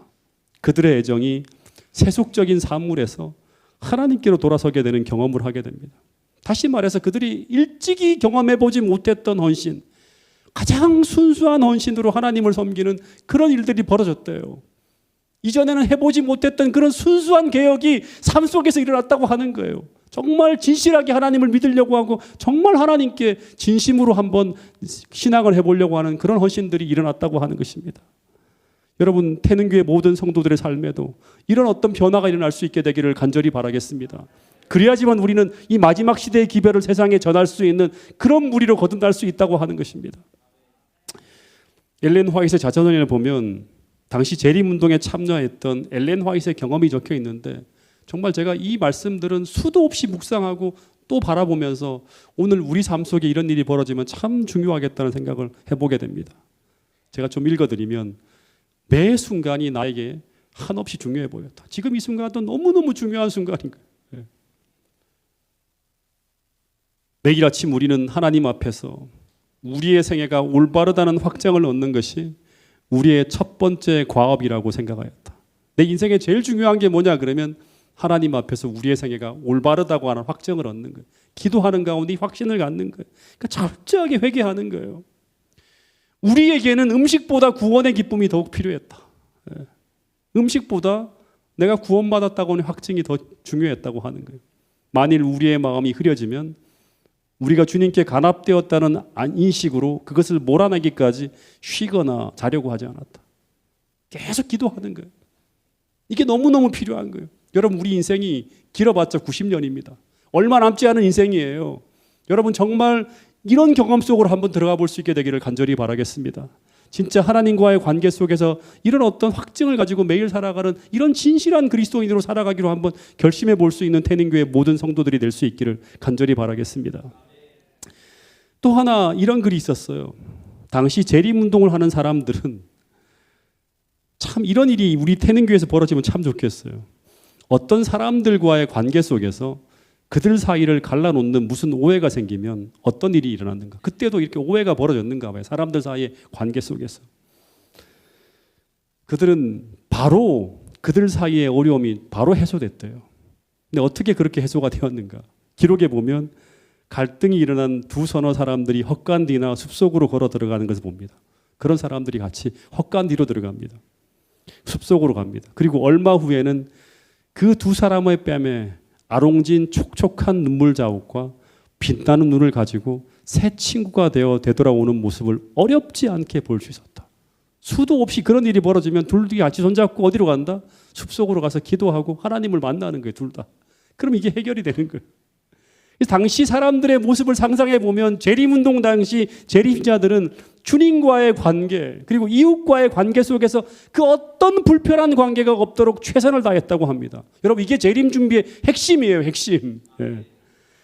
그들의 애정이 세속적인 산물에서 하나님께로 돌아서게 되는 경험을 하게 됩니다. 다시 말해서 그들이 일찍이 경험해보지 못했던 헌신, 가장 순수한 헌신으로 하나님을 섬기는 그런 일들이 벌어졌대요. 이전에는 해보지 못했던 그런 순수한 개혁이 삶 속에서 일어났다고 하는 거예요. 정말 진실하게 하나님을 믿으려고 하고 정말 하나님께 진심으로 한번 신앙을 해보려고 하는 그런 헌신들이 일어났다고 하는 것입니다. 여러분, 태능교회 모든 성도들의 삶에도 이런 어떤 변화가 일어날 수 있게 되기를 간절히 바라겠습니다. 그래야지만 우리는 이 마지막 시대의 기별을 세상에 전할 수 있는 그런 무리로 거듭날 수 있다고 하는 것입니다. 엘렌 화이트의 자서전에 보면 당시 재림운동에 참여했던 엘렌 화이트의 경험이 적혀 있는데 정말 제가 이 말씀들은 수도 없이 묵상하고 또 바라보면서 오늘 우리 삶 속에 이런 일이 벌어지면 참 중요하겠다는 생각을 해보게 됩니다. 제가 좀 읽어드리면 매 순간이 나에게 한없이 중요해 보였다. 지금 이 순간도 너무너무 중요한 순간인 거예요. 예. 매일 아침 우리는 하나님 앞에서 우리의 생애가 올바르다는 확정을 얻는 것이 우리의 첫 번째 과업이라고 생각하였다. 내 인생에 제일 중요한 게 뭐냐 그러면 하나님 앞에서 우리의 생애가 올바르다고 하는 확정을 얻는 거예요. 기도하는 가운데 이 확신을 갖는 거예요. 그러니까 철저하게 회개하는 거예요. 우리에게는 음식보다 구원의 기쁨이 더욱 필요했다. 예. 음식보다 내가 구원받았다고 하는 확증이 더 중요했다고 하는 거예요. 만일 우리의 마음이 흐려지면 우리가 주님께 간합되었다는 인식으로 그것을 몰아내기까지 쉬거나 자려고 하지 않았다. 계속 기도하는 거예요. 이게 너무너무 필요한 거예요. 여러분, 우리 인생이 길어봤자 90년입니다. 얼마 남지 않은 인생이에요. 여러분, 정말 이런 경험 속으로 한번 들어가 볼 수 있게 되기를 간절히 바라겠습니다. 진짜 하나님과의 관계 속에서 이런 어떤 확증을 가지고 매일 살아가는 이런 진실한 그리스도인으로 살아가기로 한번 결심해 볼 수 있는 태닝교회 모든 성도들이 될 수 있기를 간절히 바라겠습니다. 또 하나 이런 글이 있었어요. 당시 재림운동을 하는 사람들은 참 이런 일이 우리 태닝교회에서 벌어지면 참 좋겠어요. 어떤 사람들과의 관계 속에서 그들 사이를 갈라놓는 무슨 오해가 생기면 어떤 일이 일어났는가. 그때도 이렇게 오해가 벌어졌는가 봐요. 사람들 사이의 관계 속에서. 그들은 바로 그들 사이의 어려움이 바로 해소됐대요. 근데 어떻게 그렇게 해소가 되었는가. 기록에 보면 갈등이 일어난 두 서너 사람들이 헛간뒤나 숲속으로 걸어 들어가는 것을 봅니다. 그런 사람들이 같이 헛간뒤로 들어갑니다. 숲속으로 갑니다. 그리고 얼마 후에는 그 두 사람의 뺨에 아롱진 촉촉한 눈물 자국과 빛나는 눈을 가지고 새 친구가 되어 되돌아오는 모습을 어렵지 않게 볼 수 있었다. 수도 없이 그런 일이 벌어지면 둘이 같이 손잡고 어디로 간다? 숲속으로 가서 기도하고 하나님을 만나는 거예요. 둘 다. 그럼 이게 해결이 되는 거예요. 당시 사람들의 모습을 상상해 보면 재림운동 당시 재림자들은 주님과의 관계 그리고 이웃과의 관계 속에서 그 어떤 불편한 관계가 없도록 최선을 다했다고 합니다. 여러분, 이게 재림 준비의 핵심이에요. 핵심. 예.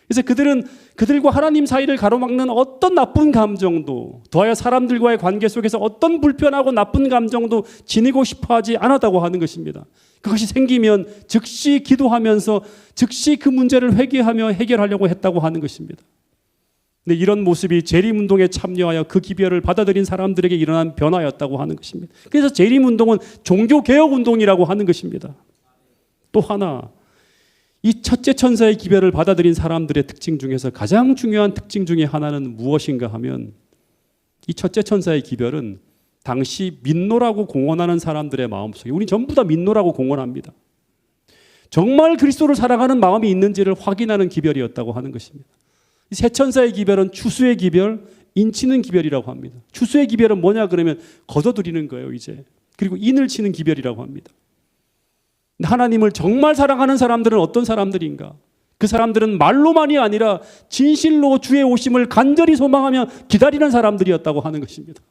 그래서 그들은 그들과 하나님 사이를 가로막는 어떤 나쁜 감정도, 더하여 사람들과의 관계 속에서 어떤 불편하고 나쁜 감정도 지니고 싶어하지 않았다고 하는 것입니다. 그것이 생기면 즉시 기도하면서 즉시 그 문제를 회개하며 해결하려고 했다고 하는 것입니다. 근데 이런 모습이 재림운동에 참여하여 그 기별을 받아들인 사람들에게 일어난 변화였다고 하는 것입니다. 그래서 재림운동은 종교개혁운동이라고 하는 것입니다. 또 하나, 이 첫째 천사의 기별을 받아들인 사람들의 특징 중에서 가장 중요한 특징 중에 하나는 무엇인가 하면 이 첫째 천사의 기별은 당시 민노라고 공언하는 사람들의 마음속에 우리 전부 다 민노라고 공언합니다. 정말 그리스도를 사랑하는 마음이 있는지를 확인하는 기별이었다고 하는 것입니다. 이 세 천사의 기별은 추수의 기별, 인치는 기별이라고 합니다. 추수의 기별은 뭐냐 그러면 거둬들이는 거예요, 이제. 그리고 인을 치는 기별이라고 합니다. 하나님을 정말 사랑하는 사람들은 어떤 사람들인가? 그 사람들은 말로만이 아니라 진실로 주의 오심을 간절히 소망하며 기다리는 사람들이었다고 하는 것입니다.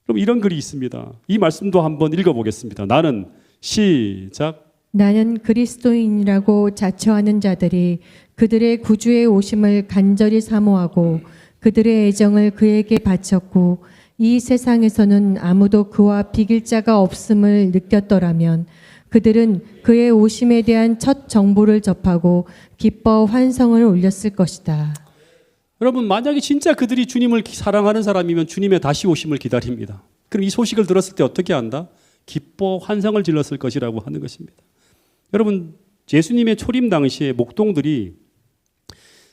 그럼 이런 글이 있습니다. 이 말씀도 한번 읽어보겠습니다. 나는 시작. 나는 그리스도인이라고 자처하는 자들이 그들의 구주의 오심을 간절히 사모하고 그들의 애정을 그에게 바쳤고 이 세상에서는 아무도 그와 비길 자가 없음을 느꼈더라면 그들은 그의 오심에 대한 첫 정보를 접하고 기뻐 환성을 올렸을 것이다. 여러분, 만약에 진짜 그들이 주님을 사랑하는 사람이면 주님의 다시 오심을 기다립니다. 그럼 이 소식을 들었을 때 어떻게 한다? 기뻐 환상을 질렀을 것이라고 하는 것입니다. 여러분, 예수님의 초림 당시에 목동들이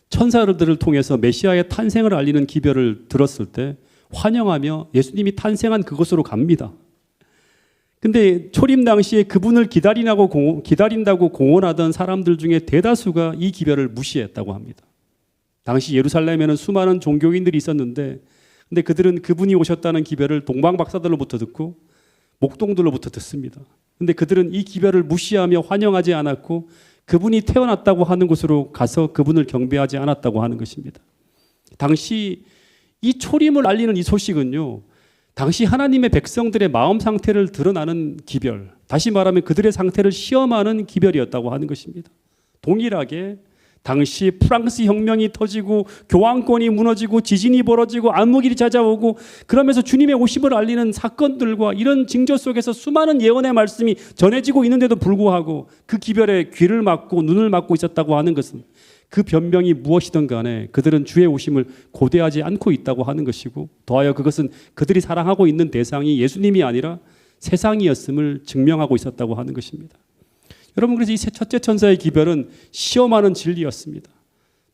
천사들을 통해서 메시아의 탄생을 알리는 기별을 들었을 때 환영하며 예수님이 탄생한 그곳으로 갑니다. 근데 초림 당시에 그분을 기다린다고 공언하던 사람들 중에 대다수가 이 기별을 무시했다고 합니다. 당시 예루살렘에는 수많은 종교인들이 있었는데 근데 그들은 그분이 오셨다는 기별을 동방박사들로부터 듣고 목동들로부터 듣습니다. 근데 그들은 이 기별을 무시하며 환영하지 않았고 그분이 태어났다고 하는 곳으로 가서 그분을 경배하지 않았다고 하는 것입니다. 당시 이 초림을 알리는 이 소식은요, 당시 하나님의 백성들의 마음 상태를 드러나는 기별, 다시 말하면 그들의 상태를 시험하는 기별이었다고 하는 것입니다. 동일하게 당시 프랑스 혁명이 터지고 교황권이 무너지고 지진이 벌어지고 암흑일이 찾아오고 그러면서 주님의 오심을 알리는 사건들과 이런 징조 속에서 수많은 예언의 말씀이 전해지고 있는데도 불구하고 그 기별에 귀를 막고 눈을 막고 있었다고 하는 것은 그 변명이 무엇이든 간에 그들은 주의 오심을 고대하지 않고 있다고 하는 것이고 더하여 그것은 그들이 사랑하고 있는 대상이 예수님이 아니라 세상이었음을 증명하고 있었다고 하는 것입니다. 여러분, 그래서 이 첫째 천사의 기별은 시험하는 진리였습니다.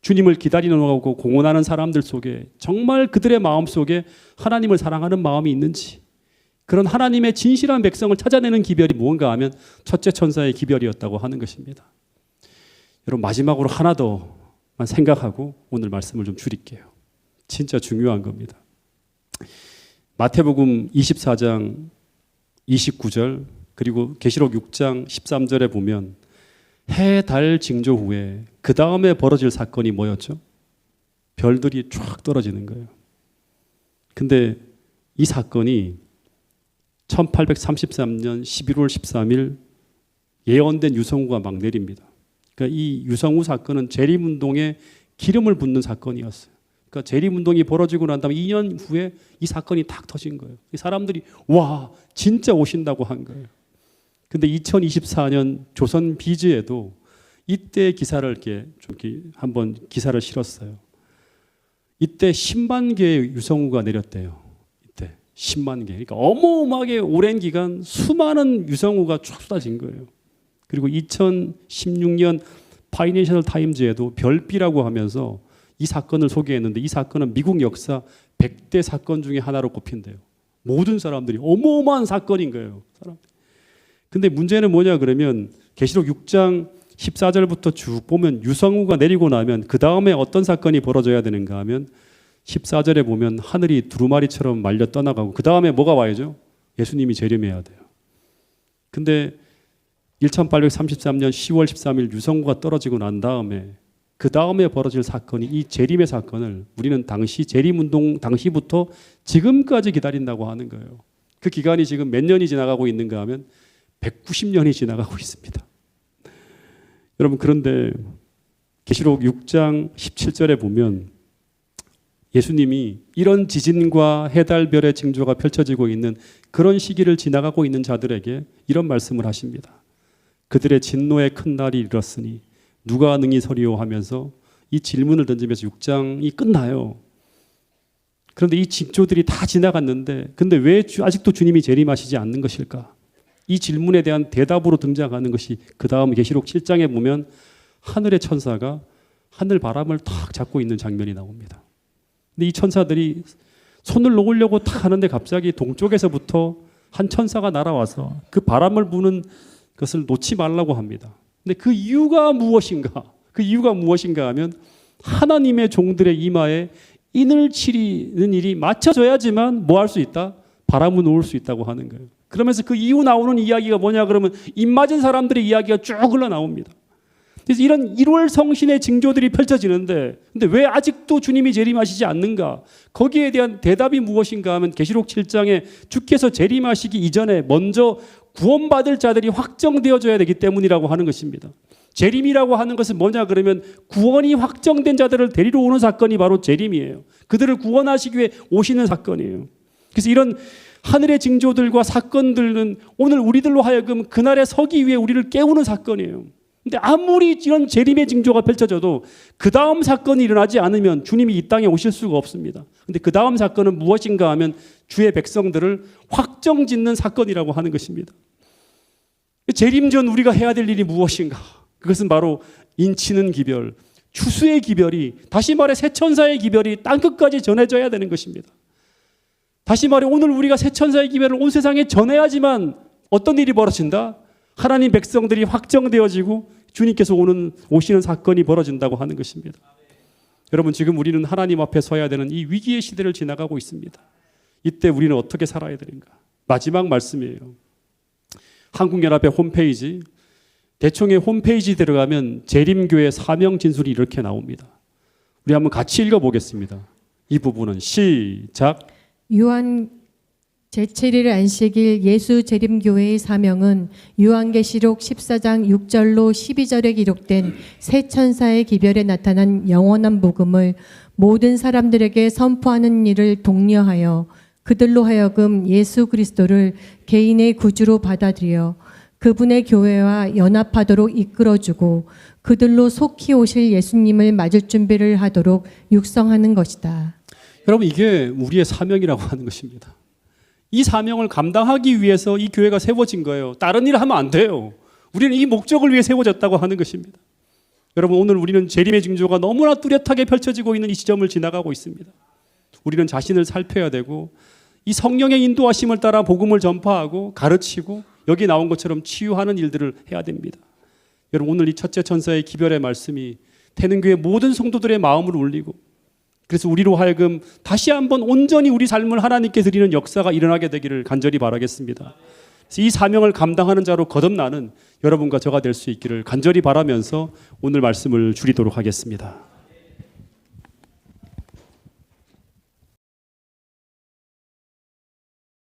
주님을 기다리고 공언하는 사람들 속에 정말 그들의 마음 속에 하나님을 사랑하는 마음이 있는지, 그런 하나님의 진실한 백성을 찾아내는 기별이 무언가 하면 첫째 천사의 기별이었다고 하는 것입니다. 여러분, 마지막으로 하나 더만 생각하고 오늘 말씀을 좀 줄일게요. 진짜 중요한 겁니다. 마태복음 24장 29절 그리고 계시록 6장 13절에 보면 해, 달 징조 후에 그 다음에 벌어질 사건이 뭐였죠? 별들이 쫙 떨어지는 거예요. 근데 이 사건이 1833년 11월 13일 예언된 유성우가 막 내립니다. 그러니까 이 유성우 사건은 재림운동에 기름을 붓는 사건이었어요. 그러니까 재림운동이 벌어지고 난 다음에 2년 후에 이 사건이 탁 터진 거예요. 사람들이 와, 진짜 오신다고 한 거예요. 근데 2024년 조선 비즈에도 이때 기사를 이렇게 한번 기사를 실었어요. 이때 10만 개의 유성우가 내렸대요. 이때 10만 개. 그러니까 어마어마하게 오랜 기간 수많은 유성우가 쫙 쏟아진 거예요. 그리고 2016년 파이낸셜 타임즈에도 별비라고 하면서 이 사건을 소개했는데 이 사건은 미국 역사 100대 사건 중에 하나로 꼽힌대요. 모든 사람들이 어마어마한 사건인 거예요. 근데 문제는 뭐냐 그러면 계시록 6장 14절부터 쭉 보면 유성우가 내리고 나면 그 다음에 어떤 사건이 벌어져야 되는가 하면 14절에 보면 하늘이 두루마리처럼 말려 떠나가고 그 다음에 뭐가 와야죠? 예수님이 재림해야 돼요. 근데 1833년 10월 13일 유성우가 떨어지고 난 다음에 그 다음에 벌어질 사건이 이 재림의 사건을 우리는 당시 재림운동 당시부터 지금까지 기다린다고 하는 거예요. 그 기간이 지금 몇 년이 지나가고 있는가 하면 190년이 지나가고 있습니다. 여러분, 그런데 계시록 6장 17절에 보면 예수님이 이런 지진과 해달별의 징조가 펼쳐지고 있는 그런 시기를 지나가고 있는 자들에게 이런 말씀을 하십니다. 그들의 진노의 큰 날이 이르렀으니 누가 능히 서리오 하면서 이 질문을 던지면서 6장이 끝나요. 그런데 이 징조들이 다 지나갔는데 근데 왜 아직도 주님이 재림하시지 않는 것일까? 이 질문에 대한 대답으로 등장하는 것이 그 다음 계시록 7장에 보면 하늘의 천사가 하늘 바람을 탁 잡고 있는 장면이 나옵니다. 근데 이 천사들이 손을 놓으려고 탁 하는데 갑자기 동쪽에서부터 한 천사가 날아와서 그 바람을 부는 것을 놓지 말라고 합니다. 근데 그 이유가 무엇인가? 그 이유가 무엇인가 하면 하나님의 종들의 이마에 인을 치리는 일이 맞춰져야지만 뭐 할 수 있다? 바람을 놓을 수 있다고 하는 거예요. 그러면서 그 이후 나오는 이야기가 뭐냐 그러면 입 맞은 사람들의 이야기가 쭉 흘러나옵니다. 그래서 이런 1월 성신의 징조들이 펼쳐지는데 근데 왜 아직도 주님이 재림하시지 않는가? 거기에 대한 대답이 무엇인가 하면 계시록 7장에 주께서 재림하시기 이전에 먼저 구원받을 자들이 확정되어져야 되기 때문이라고 하는 것입니다. 재림이라고 하는 것은 뭐냐 그러면 구원이 확정된 자들을 데리러 오는 사건이 바로 재림이에요. 그들을 구원하시기 위해 오시는 사건이에요. 그래서 이런 하늘의 징조들과 사건들은 오늘 우리들로 하여금 그날에 서기 위해 우리를 깨우는 사건이에요. 근데 아무리 이런 재림의 징조가 펼쳐져도 그 다음 사건이 일어나지 않으면 주님이 이 땅에 오실 수가 없습니다. 근데 그 다음 사건은 무엇인가 하면 주의 백성들을 확정짓는 사건이라고 하는 것입니다. 재림 전 우리가 해야 될 일이 무엇인가? 그것은 바로 인치는 기별, 추수의 기별이 다시 말해 새 천사의 기별이 땅끝까지 전해져야 되는 것입니다. 다시 말해 오늘 우리가 새 천사의 기별을 온 세상에 전해야지만 어떤 일이 벌어진다? 하나님 백성들이 확정되어지고 주님께서 오시는 사건이 벌어진다고 하는 것입니다. 여러분, 지금 우리는 하나님 앞에 서야 되는 이 위기의 시대를 지나가고 있습니다. 이때 우리는 어떻게 살아야 되는가? 마지막 말씀이에요. 한국연합회 홈페이지, 대총회 홈페이지 들어가면 재림교회 사명 진술이 이렇게 나옵니다. 우리 한번 같이 읽어보겠습니다. 이 부분은 시작. 제7일 안식일 예수 재림교회의 사명은 요한계시록 14장 6절로 12절에 기록된 새 천사의 기별에 나타난 영원한 복음을 모든 사람들에게 선포하는 일을 독려하여 그들로 하여금 예수 그리스도를 개인의 구주로 받아들여 그분의 교회와 연합하도록 이끌어주고 그들로 속히 오실 예수님을 맞을 준비를 하도록 육성하는 것이다. 여러분, 이게 우리의 사명이라고 하는 것입니다. 이 사명을 감당하기 위해서 이 교회가 세워진 거예요. 다른 일을 하면 안 돼요. 우리는 이 목적을 위해 세워졌다고 하는 것입니다. 여러분, 오늘 우리는 재림의 징조가 너무나 뚜렷하게 펼쳐지고 있는 이 시점을 지나가고 있습니다. 우리는 자신을 살펴야 되고 이 성령의 인도하심을 따라 복음을 전파하고 가르치고 여기 나온 것처럼 치유하는 일들을 해야 됩니다. 여러분, 오늘 이 첫째 천사의 기별의 말씀이 태능교회 모든 성도들의 마음을 울리고 그래서 우리로 하여금 다시 한번 온전히 우리 삶을 하나님께 드리는 역사가 일어나게 되기를 간절히 바라겠습니다. 그래서 이 사명을 감당하는 자로 거듭나는 여러분과 저가 될 수 있기를 간절히 바라면서 오늘 말씀을 줄이도록 하겠습니다.